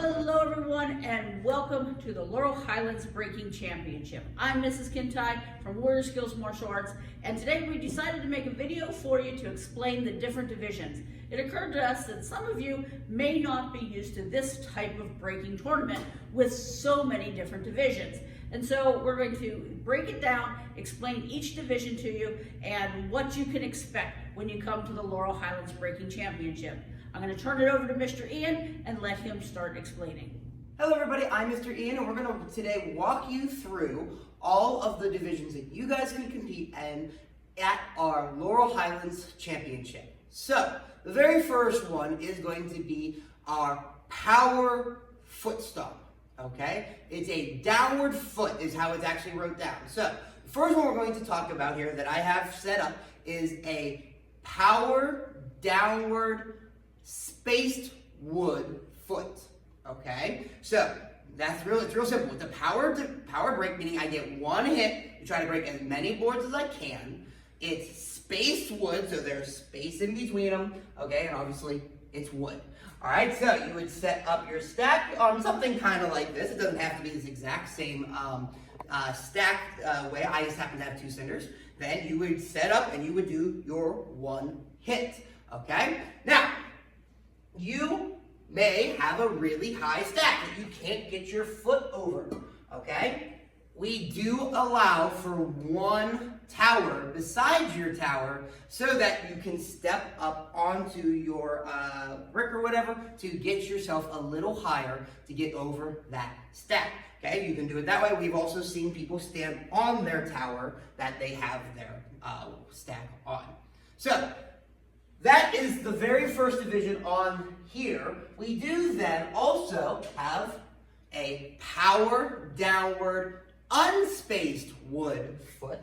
Hello everyone and welcome to the Laurel Highlands Breaking Championship. I'm Mrs. Kintai from Warrior Skills Martial Arts, and today we decided to make a video for you to explain the different divisions. It occurred to us that some of you may not be used to this type of breaking tournament with so many different divisions. And so we're going to break it down, explain each division to you, and what you can expect when you come to the Laurel Highlands Breaking Championship. I'm going to turn it over to Mr. Ian and let him start explaining. Hello everybody, I'm Mr. Ian, and we're going to today walk you through all of the divisions that you guys can compete in at our Laurel Highlands Championship. So, the very first one is going to be our power foot stomp, okay? It's a downward foot is how it's actually wrote down. So, the first one we're going to talk about here that I have set up is a power downward spaced wood foot, okay? So it's real simple. It's a power break, meaning I get one hit to try to break as many boards as I can. It's spaced wood, so there's space in between them, okay? And obviously it's wood. All right, so you would set up your stack on something kind of like this. It doesn't have to be this exact same stack way. I just happen to have two cinders. Then you would set up and you would do your one hit, okay? Now, you may have a really high stack that you can't get your foot over, okay? We do allow for one tower besides your tower so that you can step up onto your brick or whatever to get yourself a little higher to get over that stack, okay? You can do it that way. We've also seen people stand on their tower that they have their stack on. So, that is the very first division on here. We do then also have a power downward unspaced wood foot,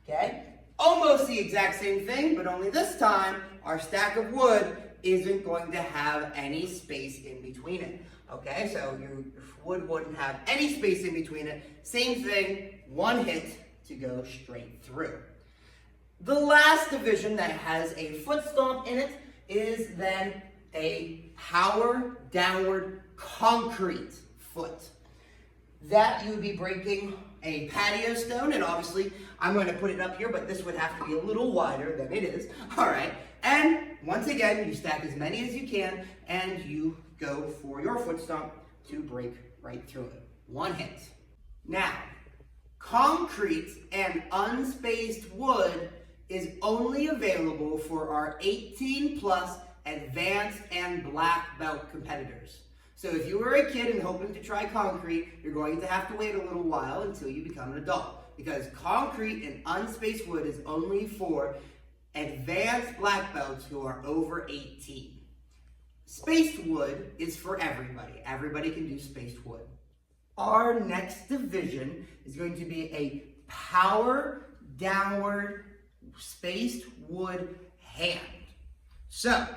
okay? Almost the exact same thing, but only this time our stack of wood isn't going to have any space in between it, okay? So your wood wouldn't have any space in between it. Same thing, one hit to go straight through. The last division that has a foot stomp in it is then a power downward concrete foot. That you would be breaking a patio stone, and obviously I'm going to put it up here, but this would have to be a little wider than it is. All right, and once again, you stack as many as you can, and you go for your foot stomp to break right through it. One hit. Now, concrete and unspaced wood is only available for our 18 plus advanced and black belt competitors. So if you were a kid and hoping to try concrete, you're going to have to wait a little while until you become an adult, because concrete and unspaced wood is only for advanced black belts who are over 18. Spaced wood is for everybody. Everybody can do spaced wood. Our next division is going to be a power downward spaced wood hand. So,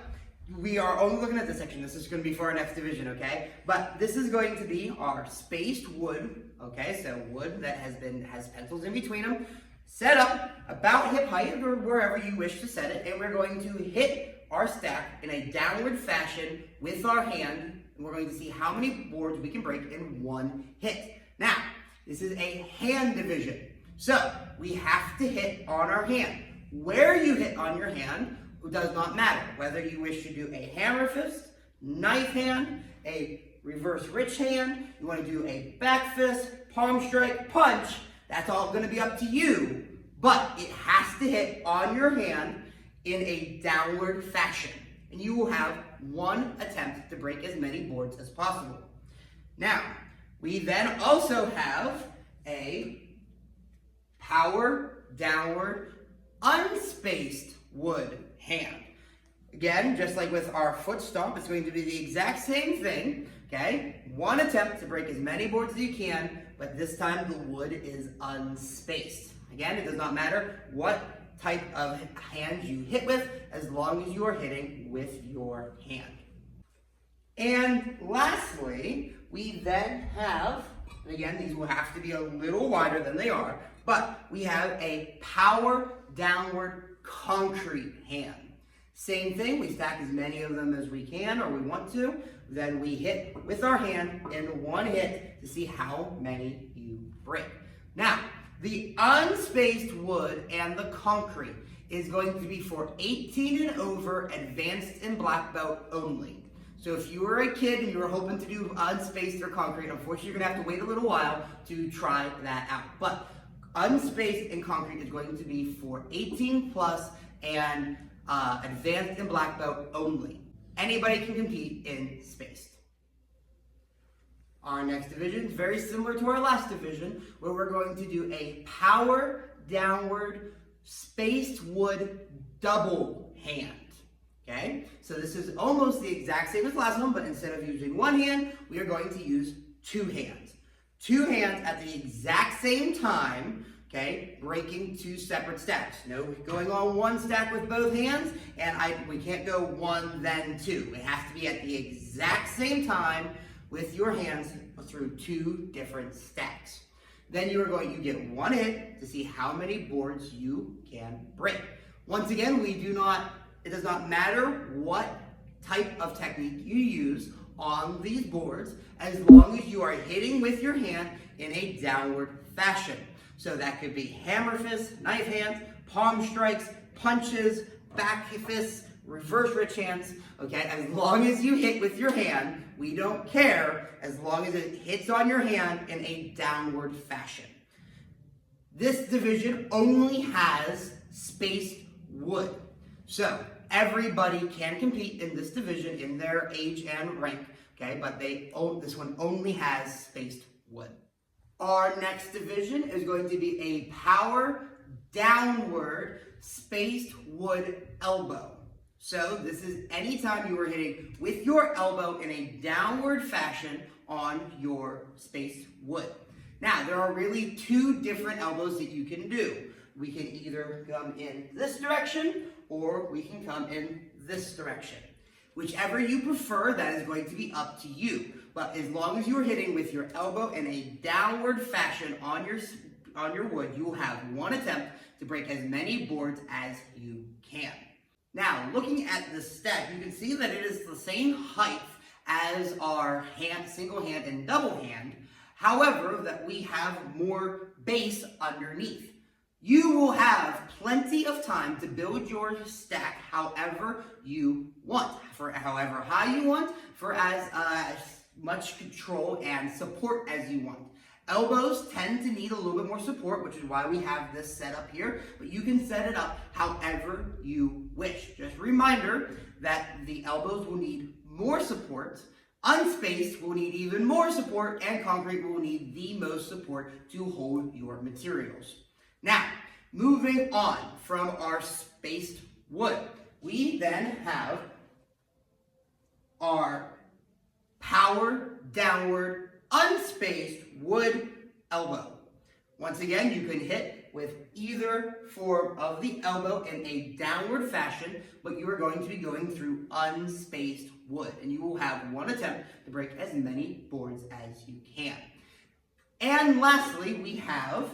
we are only looking at this section. This is going to be for our next division, okay? But this is going to be our spaced wood, okay? So wood that has pencils in between them, set up about hip height or wherever you wish to set it, and we're going to hit our stack in a downward fashion with our hand, and we're going to see how many boards we can break in one hit. Now, this is a hand division. So, we have to hit on our hand. Where you hit on your hand does not matter. Whether you wish to do a hammer fist, knife hand, a reverse rich hand, you want to do a back fist, palm strike, punch, that's all going to be up to you. But it has to hit on your hand in a downward fashion. And you will have one attempt to break as many boards as possible. Now, we then also have a power downward unspaced wood hand. Again, just like with our foot stomp, it's going to be the exact same thing, okay? One attempt to break as many boards as you can, but this time the wood is unspaced. Again, it does not matter what type of hand you hit with, as long as you are hitting with your hand. And lastly, we then have, and again, these will have to be a little wider than they are, but we have a power downward concrete hand. Same thing, we stack as many of them as we can or we want to. Then we hit with our hand in one hit to see how many you break. Now, the unspaced wood and the concrete is going to be for 18 and over, advanced and black belt only. So if you were a kid and you were hoping to do unspaced or concrete, unfortunately you're gonna have to wait a little while to try that out. But unspaced and concrete is going to be for 18 plus and advanced and black belt only. Anybody can compete in spaced. Our next division is very similar to our last division, where we're going to do a power downward spaced wood double hand. Okay, so this is almost the exact same as the last one, but instead of using one hand, we are going to use two hands. Two hands at the exact same time, okay, breaking two separate stacks. No going on one stack with both hands, and we can't go one, then two. It has to be at the exact same time with your hands through two different stacks. Then you get one hit to see how many boards you can break. Once again, it does not matter what type of technique you use on these boards, as long as you are hitting with your hand in a downward fashion. So that could be hammer fists, knife hands, palm strikes, punches, back fists, reverse rich hands, okay? As long as you hit with your hand, we don't care, as long as it hits on your hand in a downward fashion. This division only has spaced wood. So everybody can compete in this division in their age and rank, okay? But this one only has spaced wood. Our next division is going to be a power downward spaced wood elbow. So this is anytime you are hitting with your elbow in a downward fashion on your spaced wood. Now, there are really two different elbows that you can do. We can either come in this direction or we can come in this direction. Whichever you prefer, that is going to be up to you. But as long as you are hitting with your elbow in a downward fashion on your wood, you will have one attempt to break as many boards as you can. Now, looking at the stack, you can see that it is the same height as our single hand and double hand. However, that we have more base underneath. You will have plenty of time to build your stack however you want, for however high you want, for as much control and support as you want. Elbows tend to need a little bit more support, which is why we have this set up here, but you can set it up however you wish. Just a reminder that the elbows will need more support, unspaced will need even more support, and concrete will need the most support to hold your materials. Now, moving on from our spaced wood, we then have our power downward unspaced wood elbow. Once again, you can hit with either form of the elbow in a downward fashion, but you are going to be going through unspaced wood, and you will have one attempt to break as many boards as you can. And lastly, we have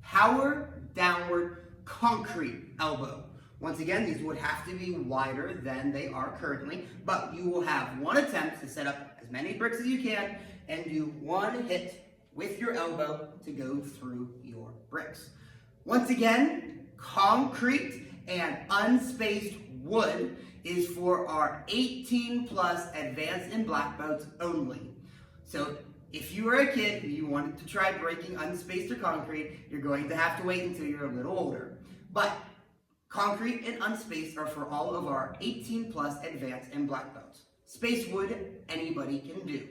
power downward concrete elbow. Once again, these would have to be wider than they are currently, but you will have one attempt to set up as many bricks as you can and do one hit with your elbow to go through your bricks. Once again, concrete and unspaced wood is for our 18 plus advanced and black belts only. So if you were a kid and you wanted to try breaking unspaced or concrete, you're going to have to wait until you're a little older. But concrete and unspaced are for all of our 18 plus advanced and black belts. Spaced wood, anybody can do.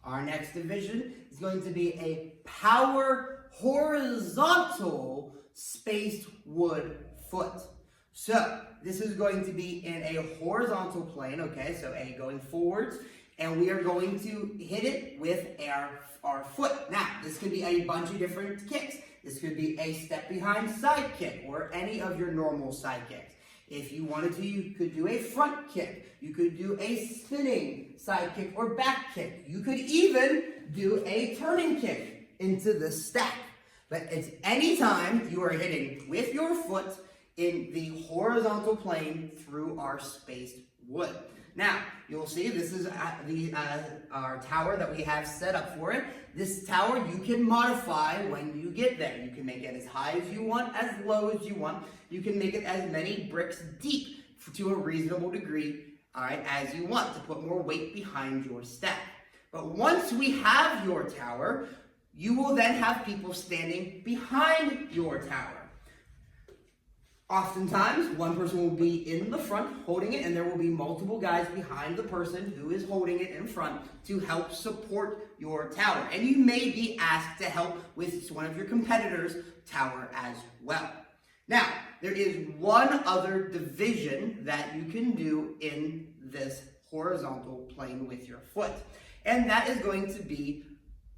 Our next division is going to be a power horizontal spaced wood foot. So this is going to be in a horizontal plane, okay, so going forwards, and we are going to hit it with our foot. Now, this could be a bunch of different kicks. This could be a step behind side kick or any of your normal side kicks. If you wanted to, you could do a front kick. You could do a spinning side kick or back kick. You could even do a turning kick into the stack. But it's any time you are hitting with your foot in the horizontal plane through our spaced wood. Now, you'll see this is our tower that we have set up for it. This tower you can modify when you get there. You can make it as high as you want, as low as you want. You can make it as many bricks deep to a reasonable degree, all right, as you want to put more weight behind your stack. But once we have your tower, you will then have people standing behind your tower. Oftentimes, one person will be in the front holding it, and there will be multiple guys behind the person who is holding it in front to help support your tower. And you may be asked to help with one of your competitors' tower as well. Now, there is one other division that you can do in this horizontal plane with your foot, and that is going to be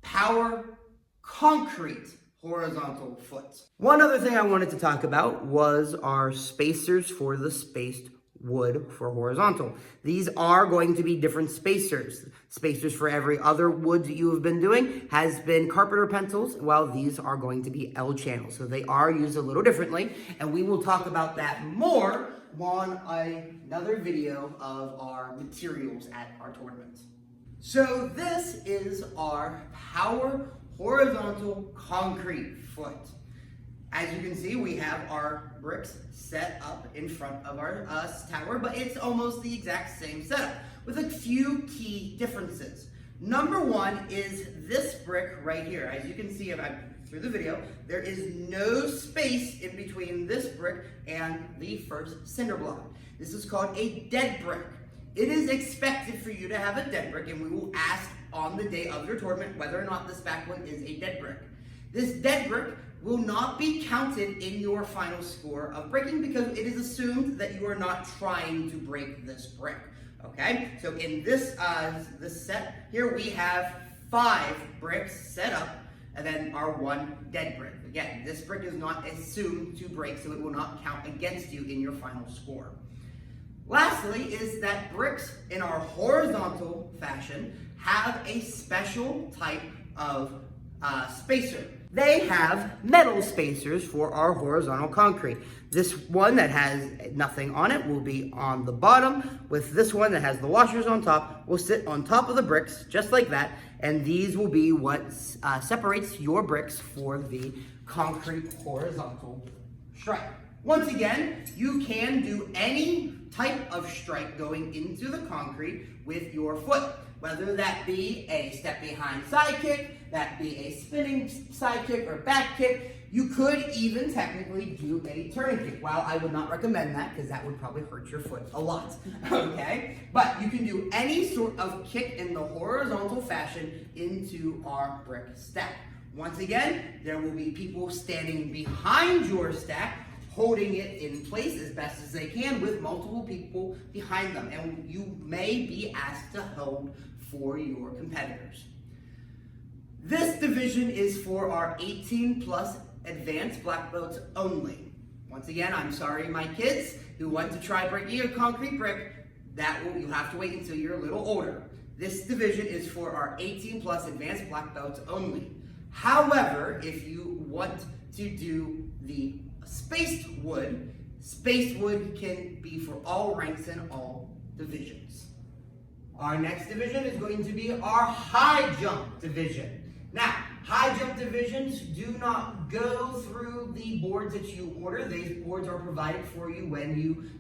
power concrete horizontal foot. One other thing I wanted to talk about was our spacers for the spaced wood for horizontal. These are going to be different spacers. Spacers for every other wood that you have been doing has been carpenter pencils, while these are going to be L channels. So they are used a little differently, and we will talk about that more on another video of our materials at our tournament. So this is our power horizontal concrete foot. As you can see, we have our bricks set up in front of our tower, but it's almost the exact same setup with a few key differences. Number one is this brick right here. As you can see through the video, there is no space in between this brick and the first cinder block. This is called a dead brick. It is expected for you to have a dead brick, and we will ask on the day of your tournament whether or not this back one is a dead brick. This dead brick will not be counted in your final score of breaking because it is assumed that you are not trying to break this brick. Okay, so in this set here we have 5 bricks set up and then our 1 dead brick. Again, this brick is not assumed to break, so it will not count against you in your final score. Lastly is that bricks in our horizontal fashion have a special type of spacer. They have metal spacers for our horizontal concrete. This one that has nothing on it will be on the bottom, with this one that has the washers on top will sit on top of the bricks, just like that, and these will be what separates your bricks for the concrete horizontal strike. Once again, you can do any type of strike going into the concrete with your foot, whether that be a step behind side kick, that be a spinning side kick or back kick. You could even technically do a turning kick. While I would not recommend that because that would probably hurt your foot a lot, okay? But you can do any sort of kick in the horizontal fashion into our brick stack. Once again, there will be people standing behind your stack holding it in place as best as they can with multiple people behind them, and you may be asked to hold for your competitors. This division is for our 18 plus advanced black belts only. Once again, I'm sorry my kids who want to try breaking a concrete brick, you'll have to wait until you're a little older. This division is for our 18 plus advanced black belts only. However, if you want to do the spaced wood can be for all ranks and all divisions. Our next division is going to be our high jump division. Now, high jump divisions do not go through the boards that you order. These boards are provided for you when you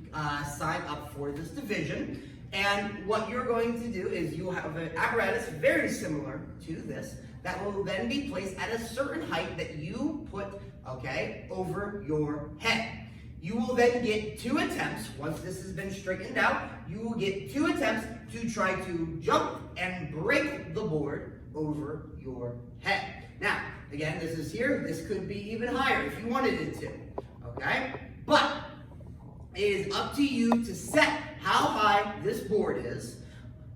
sign up for this division. And what you're going to do is you'll have an apparatus very similar to this that will then be placed at a certain height that you put, okay, over your head. You will then get 2 attempts. Once this has been straightened out, you will get 2 attempts to try to jump and break the board over your head. Now, again, this is here. This could be even higher if you wanted it to, okay? But it is up to you to set how high this board is,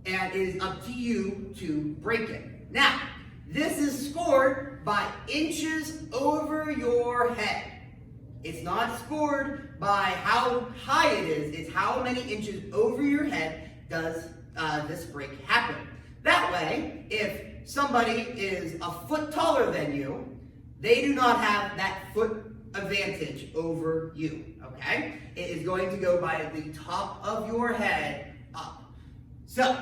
and it is up to you to break it. Now, this is scored by inches over your head. It's not scored by how high it is, it's how many inches over your head does this break happen. That way, if somebody is a foot taller than you, they do not have that foot advantage over you, okay? It is going to go by the top of your head up. So,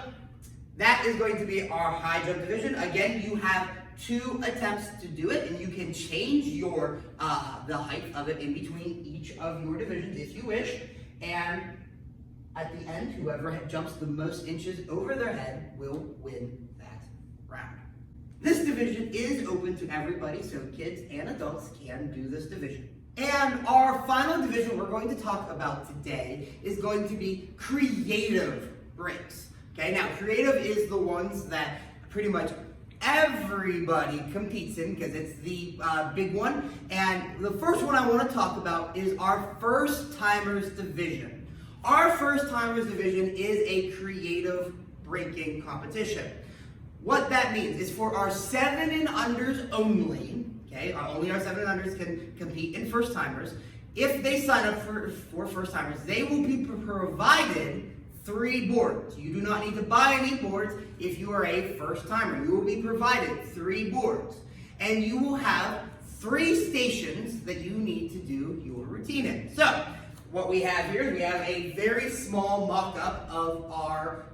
that is going to be our high jump division. Again, you have 2 attempts to do it, and you can change your the height of it in between each of your divisions if you wish. And at the end, whoever jumps the most inches over their head will win that round. This division is open to everybody, so kids and adults can do this division. And our final division we're going to talk about today is going to be creative breaks. Okay, now creative is the ones that pretty much everybody competes in because it's the big one. And the first one I want to talk about is our first timers division. Our first timers division is a creative breaking competition. What that means is for our 7 and unders only, okay, only our 7 and unders can compete in first timers. If they sign up for first timers, they will be provided 3 boards. You do not need to buy any boards if you are a first timer. You will be provided 3 boards. And you will have 3 stations that you need to do your routine in. So, what we have here is we have a very small mock-up of our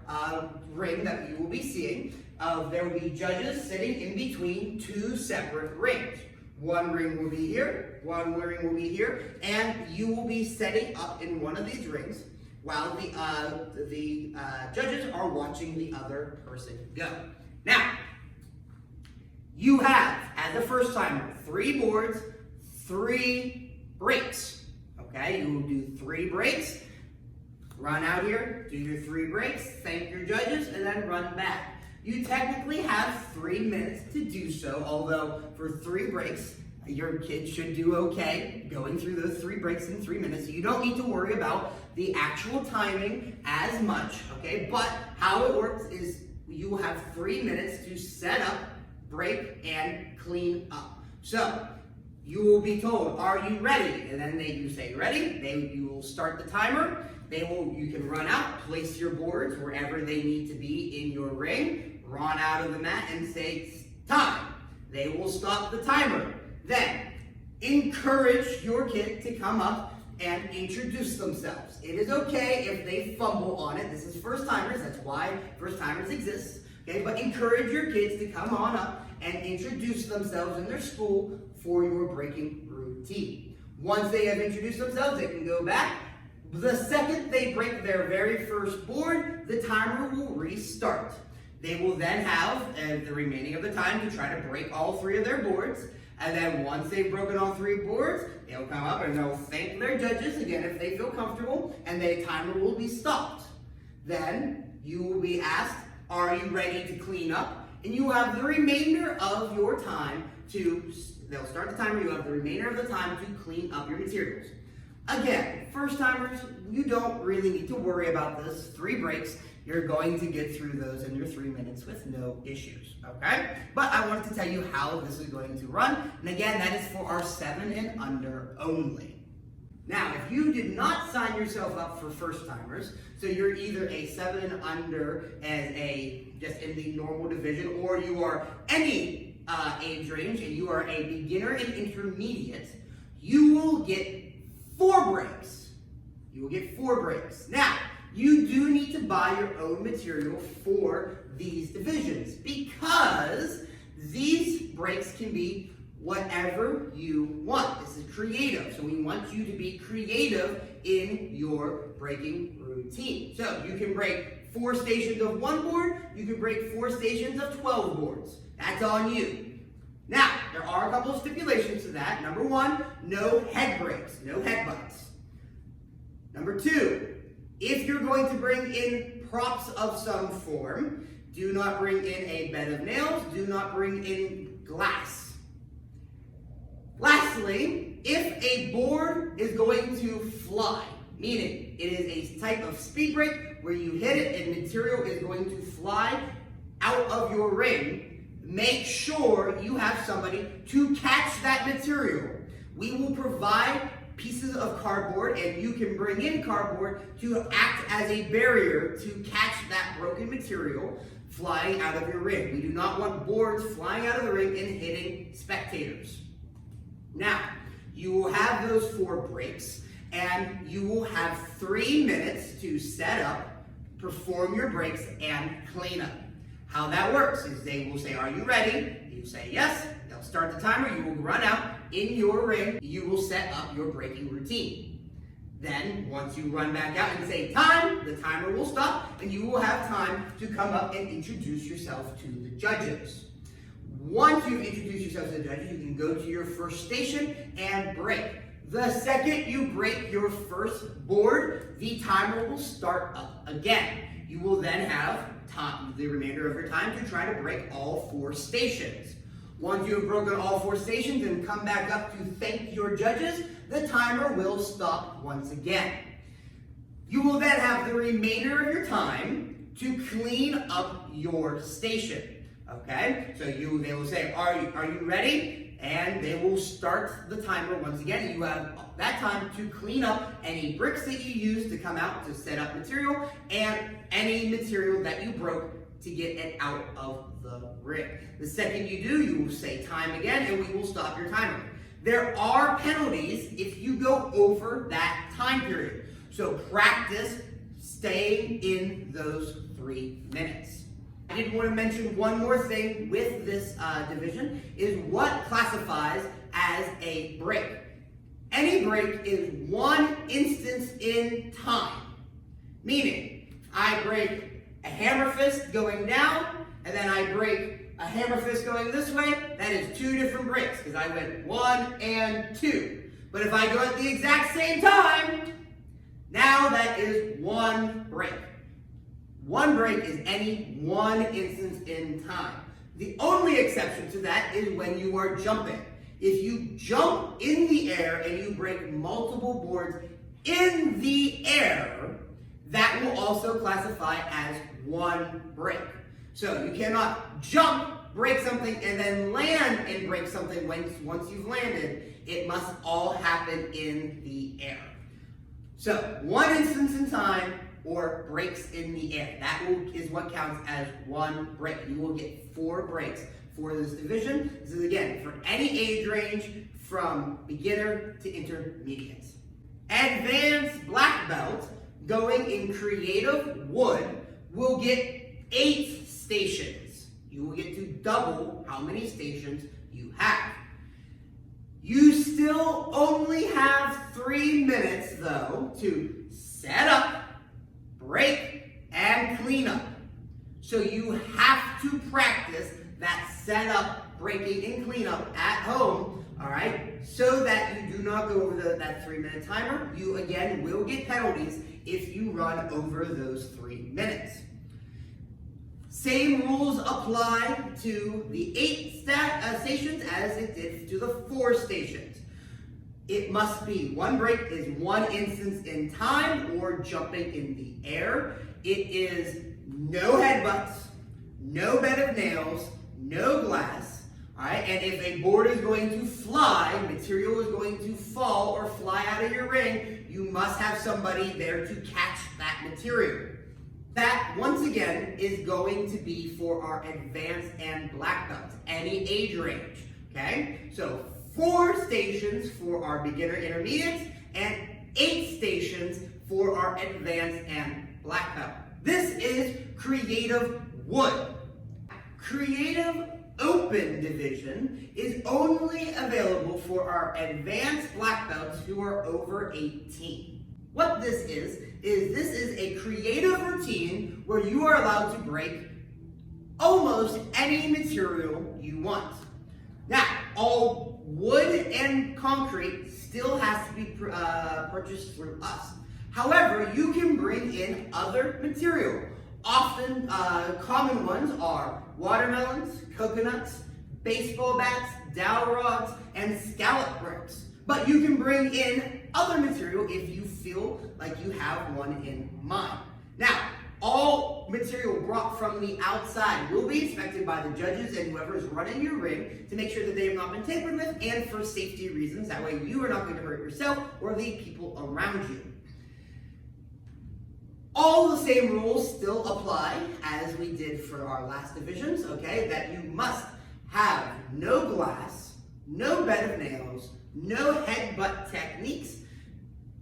ring that you will be seeing. There will be judges sitting in between 2 separate rings. One ring will be here, one ring will be here, and you will be setting up in one of these rings while the judges are watching the other person go. Now, you have, as a first timer, 3 boards, 3 breaks. Okay, you will do 3 breaks, run out here, do your 3 breaks, thank your judges, and then run back. You technically have 3 minutes to do so, although for 3 breaks, your kids should do okay going through those 3 breaks in 3 minutes. So you don't need to worry about the actual timing as much, okay? But how it works is you will have 3 minutes to set up, break, and clean up. So, you will be told, are you ready? And then you say, ready? You will start the timer. You can run out, place your boards wherever they need to be in your ring, run out of the mat and say, time. They will stop the timer. Then, encourage your kid to come up and introduce themselves. It is okay if they fumble on it. This is first timers, that's why first timers exist. Okay, but encourage your kids to come on up and introduce themselves in their school for your breaking routine. Once they have introduced themselves, they can go back. The second they break their very first board, the timer will restart. They will then have the remaining of the time to try to break all 3 of their boards. And then once they've broken all 3 boards, they'll come up and they'll thank their judges again if they feel comfortable, and the timer will be stopped. Then you will be asked, are you ready to clean up? And you have the remainder of your time they'll start the timer, you have the remainder of the time to clean up your materials. Again, first timers, you don't really need to worry about this. 3 breaks, you're going to get through those in your 3 minutes with no issues, okay? But I wanted to tell you how this is going to run. And again, that is for our 7 and under only. Now, if you did not sign yourself up for first timers, so you're either a 7 and under as just in the normal division, or you are any age range and you are a beginner and intermediate, you will get 4 breaks. You will get 4 breaks. Now, you do need to buy your own material for these divisions because these breaks can be whatever you want. This is creative, so we want you to be creative in your breaking routine. So you can break 4 stations of 1 board, you can break 4 stations of 12 boards. That's on you. Now, there are a couple of stipulations to that. Number 1, no head breaks, no head butts. Number 2, if you're going to bring in props of some form, do not bring in a bed of nails, do not bring in glass. Lastly, if a board is going to fly, meaning it is a type of speed break where you hit it and material is going to fly out of your ring, make sure you have somebody to catch that material. We will provide pieces of cardboard, and you can bring in cardboard to act as a barrier to catch that broken material flying out of your ring. We do not want boards flying out of the ring and hitting spectators. Now, You will have those 4 breaks, and you will have 3 minutes to set up, perform your breaks, and clean up. How that works is they will say, "Are you ready?" You say yes. They'll start the timer. You will run out in your ring. You will set up your breaking routine. Then, once you run back out and say time, the timer will stop, and you will have time to come up and introduce yourself to the judges. Once you've introduced yourself to the judges, you can go to your first station and break. The second you break your first board, the timer will start up again. You will then have the remainder of your time to try to break all 4 stations. Once you have broken all 4 stations and come back up to thank your judges, the timer will stop once again. You will then have the remainder of your time to clean up your station. Okay? So they will say, are you ready? And they will start the timer once again. You have that time to clean up any bricks that you used to come out to set up material and any material that you broke to get it out of the ring. The second you do, you will say time again, and we will stop your timer. There are penalties if you go over that time period. So practice staying in those 3 minutes. I did want to mention one more thing with this division is what classifies as a break. Any break is 1 instance in time. Meaning, I break a hammer fist going down, and then I break a hammer fist going this way. That is 2 different breaks, because I went 1 and 2. But if I go at the exact same time, now that is 1 break. 1 break is any 1 instance in time. The only exception to that is when you are jumping. If you jump in the air and you break multiple boards in the air, that will also classify as 1 break. So you cannot jump, break something, and then land and break something once you've landed. It must all happen in the air. So 1 instance in time or breaks in the air. That is what counts as 1 break. You will get 4 breaks for this division. This is again for any age range from beginner to intermediate. Advanced black belt going in creative wood will get 8 stations. You will get to double how many stations you have. You still only have 3 minutes though to set up, break, and clean up. So you have to practice that setup, breaking, and cleanup at home, all right? So that you do not go over that 3-minute timer. You, again, will get penalties if you run over those 3 minutes. Same rules apply to the 8 stations as it did to the 4 stations. It must be 1 break is 1 instance in time or jumping in the air. It is no headbutts, no bed of nails, no glass, all right? And if a board is going to fly, material is going to fall or fly out of your ring, you must have somebody there to catch that material. That, once again, is going to be for our advanced and black belts, any age range, okay? So 4 stations for our beginner intermediates and 8 stations for our advanced and black belt. This is creative wood. Creative open division is only available for our advanced black belts who are over 18. What this is this is a creative routine where you are allowed to break almost any material you want. Now, all wood and concrete still has to be purchased through us. However, you can bring in other material. Often, common ones are watermelons, coconuts, baseball bats, dowel rods, and scallop bricks. But you can bring in other material if you feel like you have one in mind. Now, all material brought from the outside will be inspected by the judges and whoever is running your ring to make sure that they have not been tampered with and for safety reasons. That way you are not going to hurt yourself or the people around you. All the same rules still apply as we did for our last divisions, okay? That you must have no glass, no bed of nails, no headbutt techniques.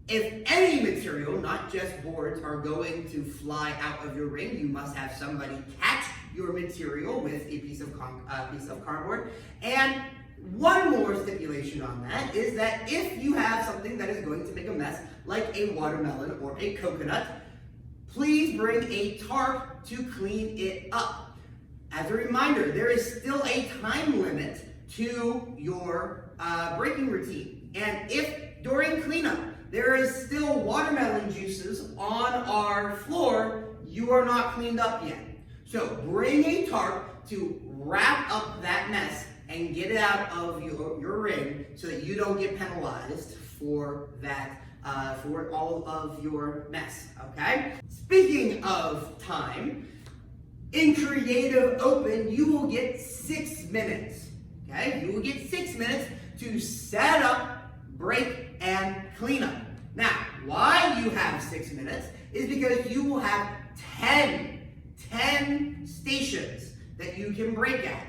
If any material, not just boards, are going to fly out of your ring, you must have somebody catch your material with a piece of cardboard. And one more stipulation on that is that if you have something that is going to make a mess, like a watermelon or a coconut, please bring a tarp to clean it up. As a reminder, there is still a time limit to your breaking routine. And if during cleanup there is still watermelon juices on our floor, you are not cleaned up yet. So bring a tarp to wrap up that mess and get it out of your ring so that you don't get penalized for that, for all of your mess, okay? Speaking of time, in Creative Open, you will get 6 minutes, okay? You will get 6 minutes to set up, break, and clean up. Now, why you have 6 minutes is because you will have 10 stations that you can break at.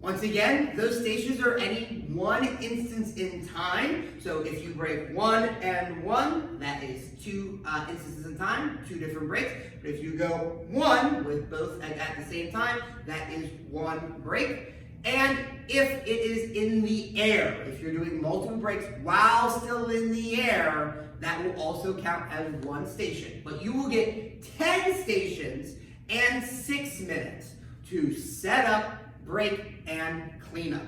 Once again, those stations are any one instance in time. So if you break 1 and 1, that is 2 instances in time, 2 different breaks. But if you go 1 with both at the same time, that is 1 break. And if it is in the air, if you're doing multiple breaks while still in the air, that will also count as 1 station. But you will get 10 stations and 6 minutes to set up, break, and clean up.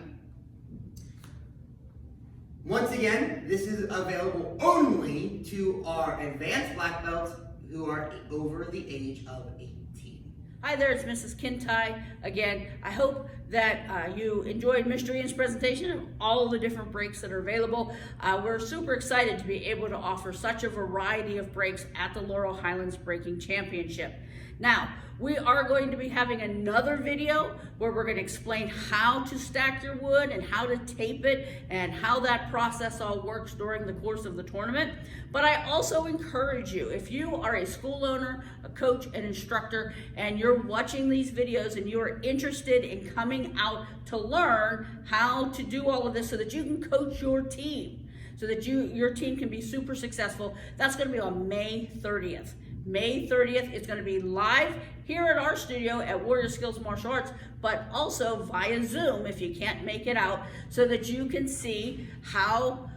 Once again, this is available only to our advanced black belts who are over the age of 18. Hi there, it's Mrs. Kintai. Again, I hope that you enjoyed Mr. Ian's presentation of all of the different breaks that are available. We're super excited to be able to offer such a variety of breaks at the Laurel Highlands Breaking Championship. Now, we are going to be having another video where we're going to explain how to stack your wood and how to tape it and how that process all works during the course of the tournament. But I also encourage you, if you are a school owner, a coach, an instructor, and you're watching these videos and you are interested in coming out to learn how to do all of this so that you can coach your team, so that your team can be super successful, that's going to be on May 30th. May 30th, it's going to be live here at our studio at Warrior Skills Martial Arts, but also via Zoom if you can't make it out, so that you can see how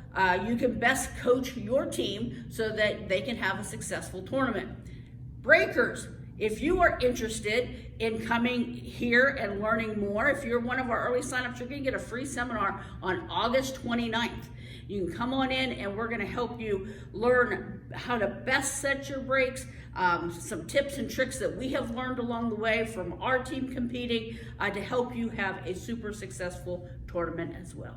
you can best coach your team so that they can have a successful tournament. Breakers, if you are interested in coming here and learning more, if you're one of our early signups, you're going to get a free seminar on August 29th. You can come on in and we're going to help you learn how to best set your breaks, some tips and tricks that we have learned along the way from our team competing to help you have a super successful tournament as well.